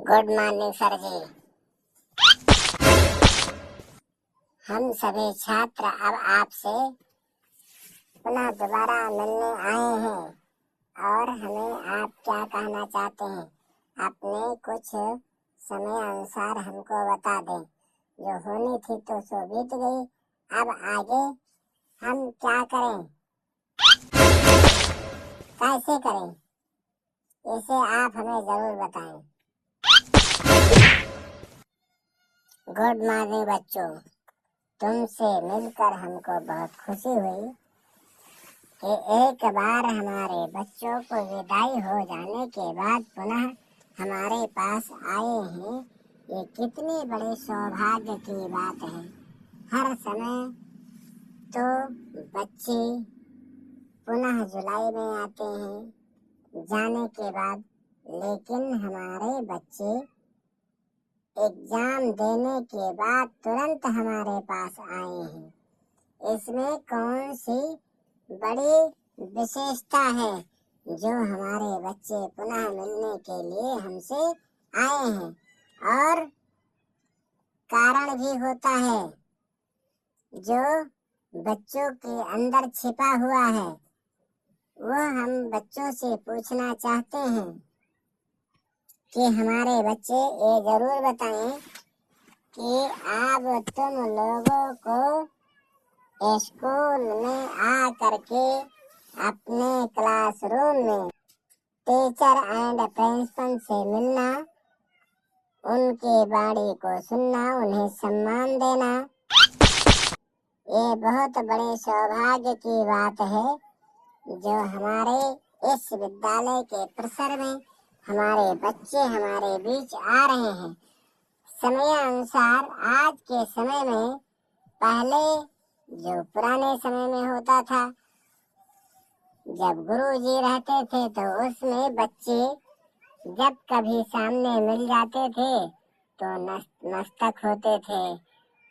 Good morning sir जी। हम सभी छात्र अब आपसे पुनः दोबारा मिलने आए हैं और हमें आप क्या कहना चाहते हैं अपने कुछ समय अनुसार हमको बता दें। जो होनी थी तो सो बीत गई, अब आगे हम क्या करें, कैसे करें, इसे आप हमें जरूर बताएं। गुड मॉर्निंग बच्चों, तुमसे मिलकर हमको बहुत खुशी हुई कि एक बार हमारे बच्चों को विदाई हो जाने के बाद पुनः हमारे पास आए हैं। ये कितनी बड़े सौभाग्य की बात है। हर समय तो बच्चे पुनः जुलाई में आते हैं जाने के बाद, लेकिन हमारे बच्चे एग्जाम देने के बाद तुरंत हमारे पास आए हैं। इसमें कौन सी बड़ी विशेषता है जो हमारे बच्चे पुनः मिलने के लिए हमसे आए हैं? और कारण भी होता है जो बच्चों के अंदर छिपा हुआ है, वो हम बच्चों से पूछना चाहते हैं कि हमारे बच्चे ये जरूर बताएं कि अब तुम लोगों को स्कूल में आ करके अपने क्लासरूम में टीचर एंड प्रिंसिपल से मिलना, उनके बाणी को सुनना, उन्हें सम्मान देना, ये बहुत बड़े सौभाग्य की बात है जो हमारे इस विद्यालय के परिसर में हमारे बच्चे हमारे बीच आ रहे हैं। समय अनुसार आज के समय में, पहले जो पुराने समय में होता था, जब गुरुजी रहते थे तो उसमें बच्चे जब कभी सामने मिल जाते थे तो नतमस्तक होते थे,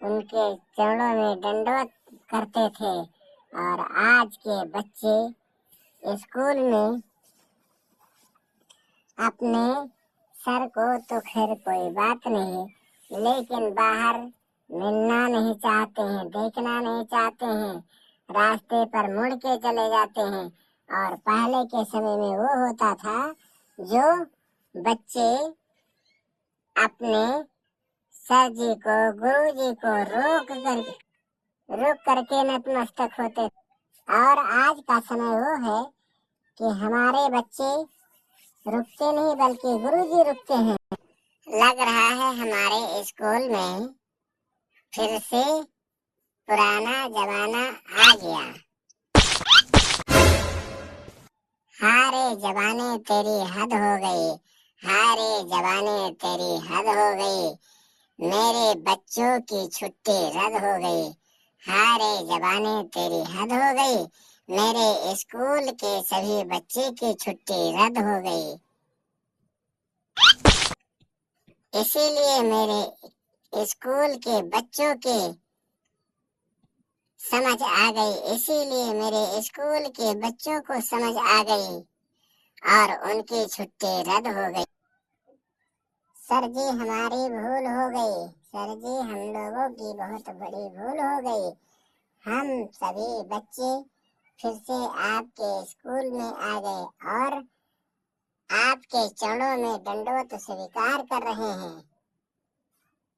उनके चरणों में दंडवत करते थे। और आज के बच्चे स्कूल में अपने सर को तो खैर कोई बात नहीं, लेकिन बाहर मिलना नहीं चाहते हैं, देखना नहीं चाहते हैं, रास्ते पर मुड़ के चले जाते हैं। और पहले के समय में वो होता था जो बच्चे अपने सर जी को, गुरु जी को रोक करके नतमस्तक होते। और आज का समय वो है कि हमारे बच्चे रुकते नहीं बल्कि गुरुजी रुकते हैं। लग रहा है हमारे स्कूल में फिर से पुराना जमाना आ गया। हारे जमाने तेरी हद हो गई, हारे जमाने तेरी हद हो गई, मेरे बच्चों की छुट्टी रद्द हो गई। हारे जमाने तेरी हद हो गई, मेरे स्कूल के सभी बच्चे की छुट्टी रद्द हो गई। इसीलिए मेरे स्कूल के बच्चों के समझ आ गई, इसीलिए मेरे स्कूल के बच्चों को समझ आ गई और उनकी छुट्टी रद्द हो गई। सर जी हमारी भूल हो गई, सर जी हम लोगों की बहुत बड़ी भूल हो गई। हम सभी बच्चे फिर से आपके स्कूल में आ गए और आपके चरणों में दंडवत स्वीकार कर रहे हैं,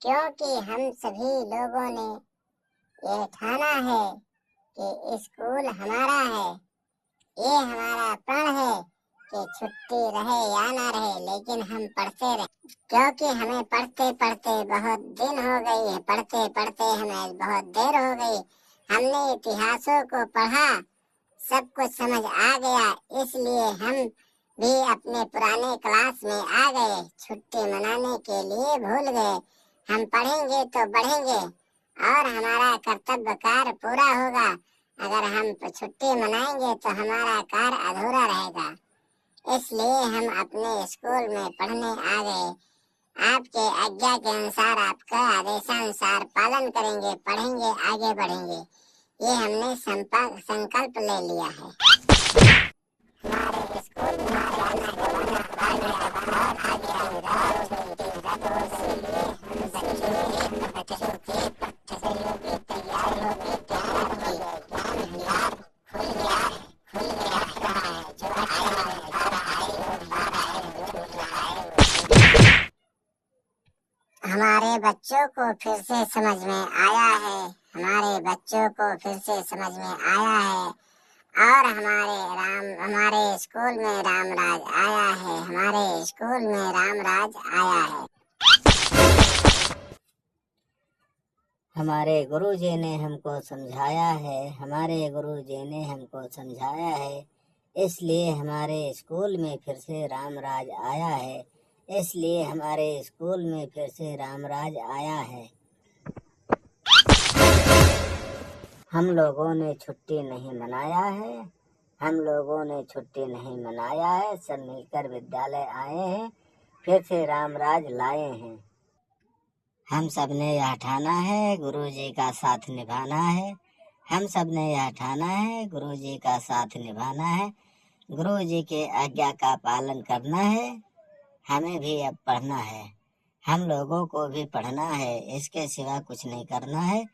क्योंकि हम सभी लोगों ने यह ठाना है कि स्कूल हमारा है, ये हमारा प्रण है कि छुट्टी रहे या ना रहे, लेकिन हम पढ़ते रहे, क्योंकि हमें पढ़ते पढ़ते बहुत दिन हो गई है, पढ़ते पढ़ते हमें बहुत देर हो गई। हमने इतिहासों को पढ़ा, सब कुछ समझ आ गया, इसलिए हम भी अपने पुराने क्लास में आ गए। छुट्टी मनाने के लिए भूल गए। हम पढ़ेंगे तो बढ़ेंगे और हमारा कर्तव्य कार्य पूरा होगा। अगर हम छुट्टी मनाएंगे तो हमारा कार्य अधूरा रहेगा। इसलिए हम अपने स्कूल में पढ़ने आ गए। आपके आज्ञा के अनुसार, आपका आदेशानुसार पालन करेंगे, पढ़ेंगे, आगे बढ़ेंगे, ये हमने संकल्प ले लिया है। हमारे स्कूल में आना जमाना आ गया, बाहर आ गया, हमारे बच्चों को फिर से समझ में आया है, हमारे बच्चों को फिर से समझ में आया है और हमारे स्कूल में रामराज आया है, हमारे स्कूल में रामराज आया है। हमारे गुरुजी ने हमको समझाया है, हमारे गुरुजी ने हमको समझाया है, इसलिए हमारे स्कूल में फिर से रामराज आया है, इसलिए हमारे स्कूल में फिर से रामराज आया है। हम लोगों ने छुट्टी नहीं मनाया है, हम लोगों ने छुट्टी नहीं मनाया है, सब मिलकर विद्यालय आए हैं, फिर से रामराज लाए हैं। हम सब ने यह ठाना है गुरुजी का साथ निभाना है, हम सब ने यह ठाना है गुरुजी का साथ निभाना है, गुरुजी के आज्ञा का पालन करना है, हमें भी अब पढ़ना है, हम लोगों को भी पढ़ना है, इसके सिवा कुछ नहीं करना है,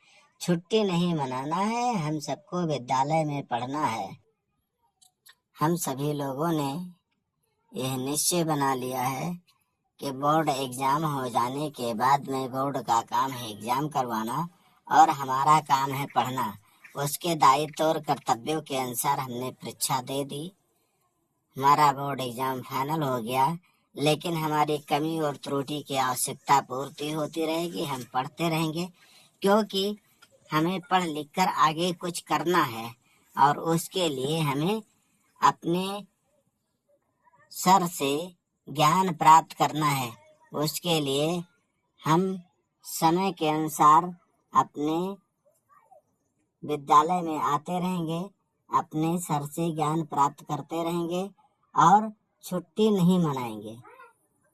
छुट्टी नहीं मनाना है, हम सबको विद्यालय में पढ़ना है। हम सभी लोगों ने यह निश्चय बना लिया है कि बोर्ड एग्जाम हो जाने के बाद में बोर्ड का काम है एग्जाम करवाना और हमारा काम है पढ़ना। उसके दायित्व और कर्तव्यों के अनुसार हमने परीक्षा दे दी, हमारा बोर्ड एग्जाम फाइनल हो गया, लेकिन हमारी कमी और त्रुटि की आवश्यकता पूर्ति होती रहेगी, हम पढ़ते रहेंगे, क्योंकि हमें पढ़ लिख कर आगे कुछ करना है और उसके लिए हमें अपने सर से ज्ञान प्राप्त करना है। उसके लिए हम समय के अनुसार अपने विद्यालय में आते रहेंगे, अपने सर से ज्ञान प्राप्त करते रहेंगे और छुट्टी नहीं मनाएंगे,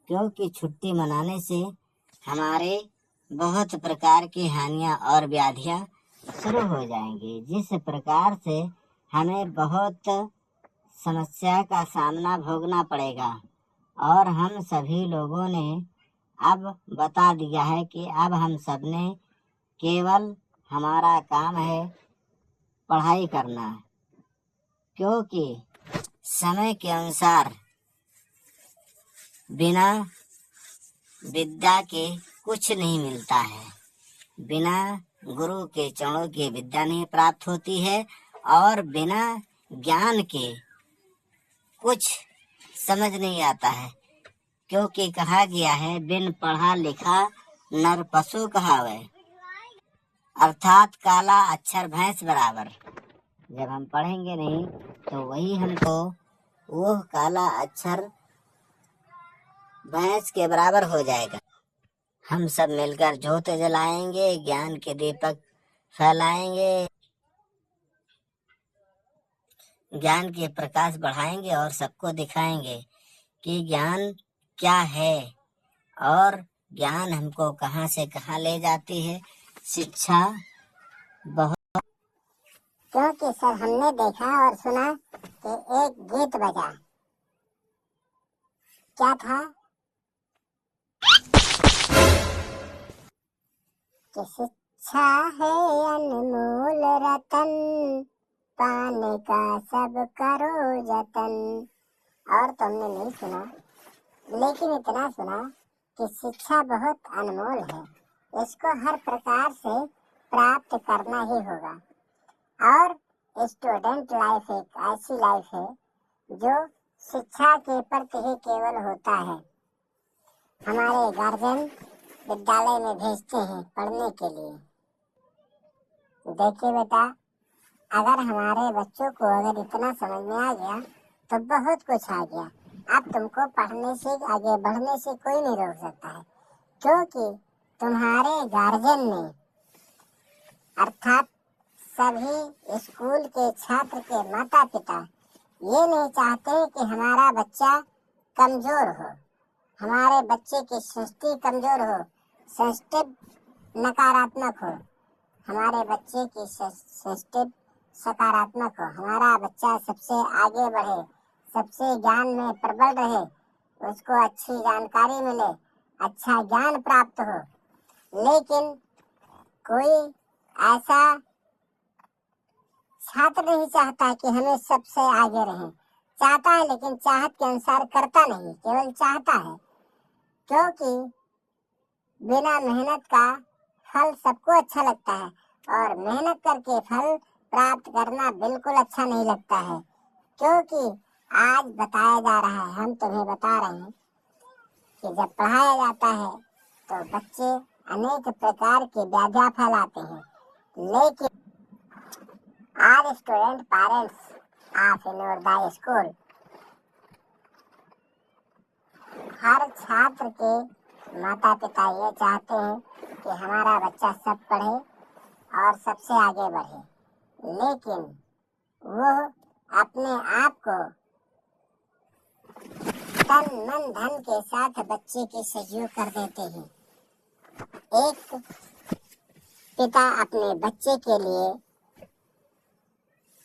क्योंकि छुट्टी मनाने से हमारे बहुत प्रकार की हानियां और व्याधियां शुरू हो जाएंगी, जिस प्रकार से हमें बहुत समस्या का सामना भोगना पड़ेगा। और हम सभी लोगों ने अब बता दिया है कि अब हम सब ने केवल हमारा काम है पढ़ाई करना, क्योंकि समय के अनुसार बिना विद्या के कुछ नहीं मिलता है, बिना गुरु के चरणों की विद्या नहीं प्राप्त होती है और बिना ज्ञान के कुछ समझ नहीं आता है, क्योंकि कहा गया है बिन पढ़ा लिखा नर पशु कहावे, अर्थात काला अक्षर भैंस बराबर। जब हम पढ़ेंगे नहीं तो वही हमको वो काला अक्षर भैंस के बराबर हो जाएगा। हम सब मिलकर ज्योत जलाएंगे, ज्ञान के दीपक फैलाएंगे, ज्ञान के प्रकाश बढ़ाएंगे और सबको दिखाएंगे कि ज्ञान क्या है और ज्ञान हमको कहाँ से कहाँ ले जाती है। शिक्षा बहुत, क्योंकि सर हमने देखा और सुना कि एक गीत बजा, क्या था कि शिक्षा है अनमोल रतन, पाने का सब करो जतन। और तुमने नहीं सुना, लेकिन इतना सुना कि शिक्षा बहुत अनमोल है, इसको हर प्रकार से प्राप्त करना ही होगा। और स्टूडेंट लाइफ एक ऐसी लाइफ है जो शिक्षा के प्रति ही केवल होता है। हमारे गार्जियन विद्यालय में भेजते हैं पढ़ने के लिए। देखिए बेटा, अगर हमारे बच्चों को अगर इतना समझ में आ गया तो बहुत कुछ आ गया। अब तुमको पढ़ने से आगे बढ़ने से कोई नहीं रोक सकता है, क्योंकि तुम्हारे गार्जियन ने अर्थात सभी स्कूल के छात्र के माता पिता ये नहीं चाहते कि हमारा बच्चा कमजोर हो, हमारे बच्चे की सृष्टि कमजोर हो, सेंसिटिव नकारात्मक हो, हमारे बच्चे की सेंसिटिव सकारात्मक हो, हमारा बच्चा सबसे आगे बढ़े, सबसे ज्ञान में प्रबल रहे, उसको अच्छी जानकारी मिले, अच्छा ज्ञान प्राप्त हो। लेकिन कोई ऐसा छात्र नहीं चाहता कि हमें सबसे आगे रहें, चाहता है लेकिन चाहत के अनुसार करता नहीं, केवल चाहता है। क्योंकि बिना मेहनत का फल सबको अच्छा लगता है और मेहनत करके फल प्राप्त करना बिल्कुल अच्छा नहीं लगता है। क्योंकि आज बताया जा रहा है, हम तुम्हें बता रहे हैं कि जब पढ़ाया जाता है तो बच्चे अनेक प्रकार के व्याध्या फैलाते हैं, लेकिन आज student parents of Navodaya school हर छात्र के माता पिता ये चाहते हैं कि हमारा बच्चा सब पढ़े और सबसे आगे बढ़े, लेकिन वो अपने आप को तन मन धन के साथ बच्चे के सहयोग कर देते हैं। एक पिता अपने बच्चे के लिए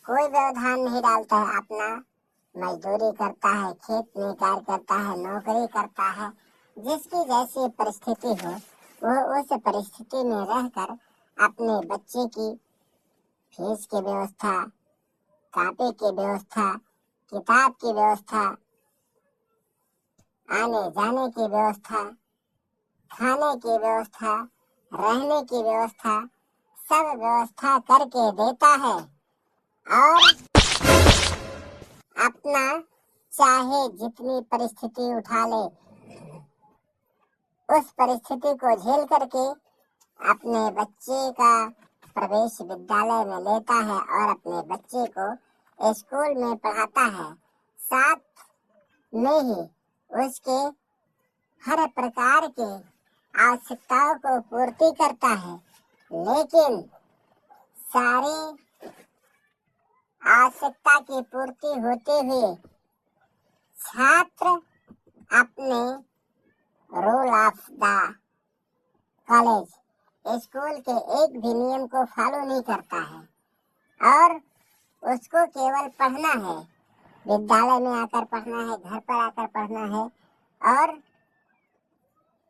कोई व्यवधान नहीं डालता है, अपना मजदूरी करता है, खेत में कार्य करता है, नौकरी करता है, जिसकी जैसी परिस्थिति हो वो उस परिस्थिति में रहकर अपने बच्चे की फीस की व्यवस्था, कॉपी की व्यवस्था, किताब की व्यवस्था, आने जाने की व्यवस्था, खाने की व्यवस्था, रहने की व्यवस्था, सब व्यवस्था करके देता है और अपना चाहे जितनी परिस्थिति उठा ले उस परिस्थिति को झेल करके अपने बच्चे का प्रवेश विद्यालय में लेता है और अपने बच्चे को स्कूल में पढ़ाता है। साथ में ही उसके हर प्रकार के आवश्यकताओं को पूर्ति करता है, लेकिन सारी आवश्यकता की पूर्ति होते हुए छात्र अपने rule of the college school के एक भी नियम को फॉलो नहीं करता है और उसको केवल पढ़ना है, विद्यालय में आकर पढ़ना है, घर पर आकर पढ़ना है और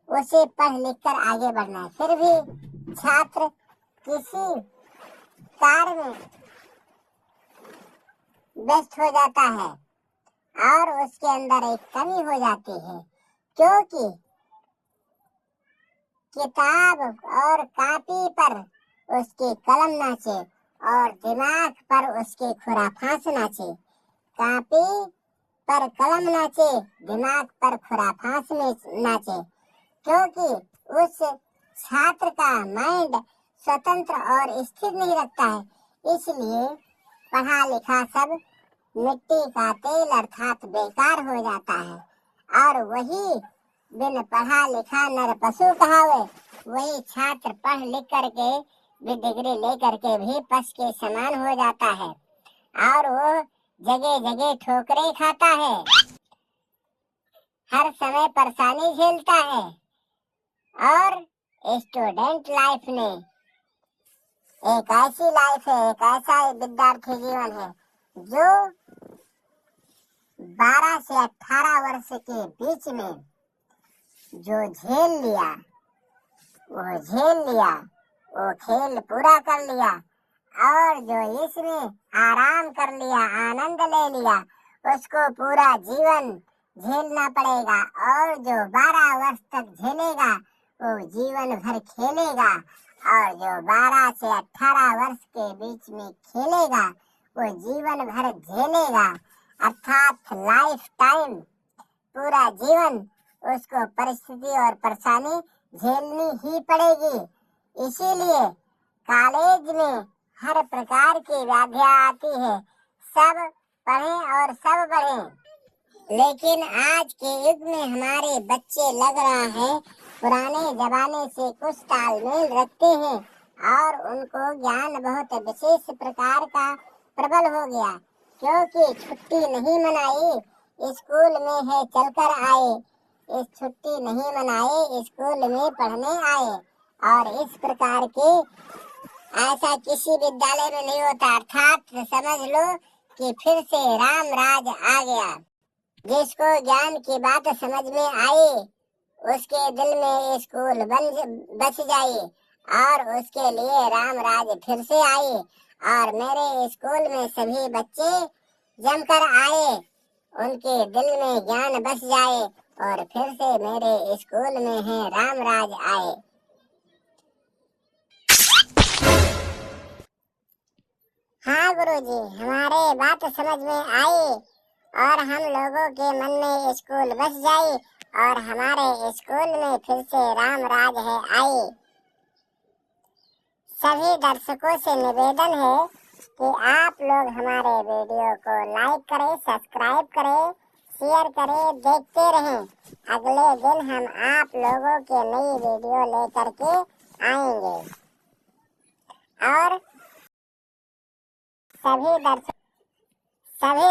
उसे पढ़ लिख कर आगे बढ़ना है। फिर भी छात्र किसी कार्य में व्यस्त हो जाता है और उसके अंदर एक कमी हो जाती है, क्योंकि किताब और कॉपी पर उसके कलम नाचे और दिमाग पर उसके खुराफांस नाचे। कॉपी पर कलम नाचे, दिमाग पर खुराफांस नाचे, क्योंकि उस छात्र का माइंड स्वतंत्र और स्थिर नहीं रखता है। इसलिए पढ़ा लिखा सब मिट्टी का तेल अर्थात बेकार हो जाता है और वही बिन पढ़ा लिखा नर पशु कहावे, वही छात्र पढ़ लिख करके भी डिग्री ले करके भी पश के समान हो जाता है और वो जगह जगह ठोकरें खाता है, हर समय परेशानी झेलता है। और स्टूडेंट लाइफ में एक ऐसी लाइफ है, एक ऐसा विद्यार्थी जीवन है जो 12 से 18 वर्ष के बीच में जो झेल लिया, वो खेल पूरा कर लिया और जो इसमें आराम कर लिया, आनंद ले लिया, उसको पूरा जीवन झेलना पड़ेगा और जो 12 वर्ष तक झेलेगा वो जीवन भर खेलेगा और जो 12 से 18 वर्ष के बीच में खेलेगा वो जीवन भर झेलेगा, अर्थात लाइफ टाइम पूरा जीवन उसको परिस्थिति और परेशानी झेलनी ही पड़ेगी। इसीलिए कॉलेज में हर प्रकार की व्याधियां आती है, सब पढ़ें और सब बढ़ें। लेकिन आज के युग में हमारे बच्चे लग रहा है पुराने जमाने से कुछ तालमेल रखते हैं और उनको ज्ञान बहुत विशेष प्रकार का प्रबल हो गया, क्योंकि छुट्टी नहीं मनाई स्कूल में है चलकर आए, इस छुट्टी नहीं मनाए स्कूल में पढ़ने आए। और इस प्रकार के ऐसा किसी विद्यालय में नहीं होता, अर्थात समझ लो कि फिर से राम राज आ गया। जिसको ज्ञान की बात समझ में आई उसके दिल में स्कूल बस जाए और उसके लिए राम राज फिर से आए और मेरे स्कूल में सभी बच्चे जमकर आए, उनके दिल में ज्ञान बस जाए, और फिर से मेरे स्कूल में है रामराज आए। हाँ गुरुजी, हमारे बात समझ में आई और हम लोगों के मन में स्कूल बस जाई और हमारे स्कूल में फिर से रामराज है आई। सभी दर्शकों से निवेदन है कि आप लोग हमारे वीडियो को लाइक करें, सब्सक्राइब करें, शेयर करें, देखते रहें। अगले दिन हम आप लोगों के नई वीडियो लेकर के आएंगे। और सभी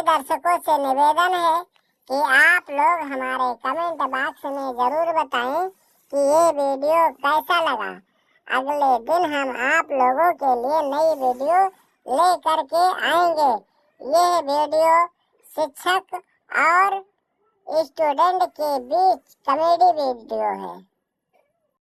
दर्शकों से निवेदन है कि आप लोग हमारे कमेंट बॉक्स में जरूर बताएं कि ये वीडियो कैसा लगा। अगले दिन हम आप लोगों के लिए नई वीडियो ले करके आएंगे। यह वीडियो शिक्षक और स्टूडेंट के बीच कॉमेडी वीडियो है।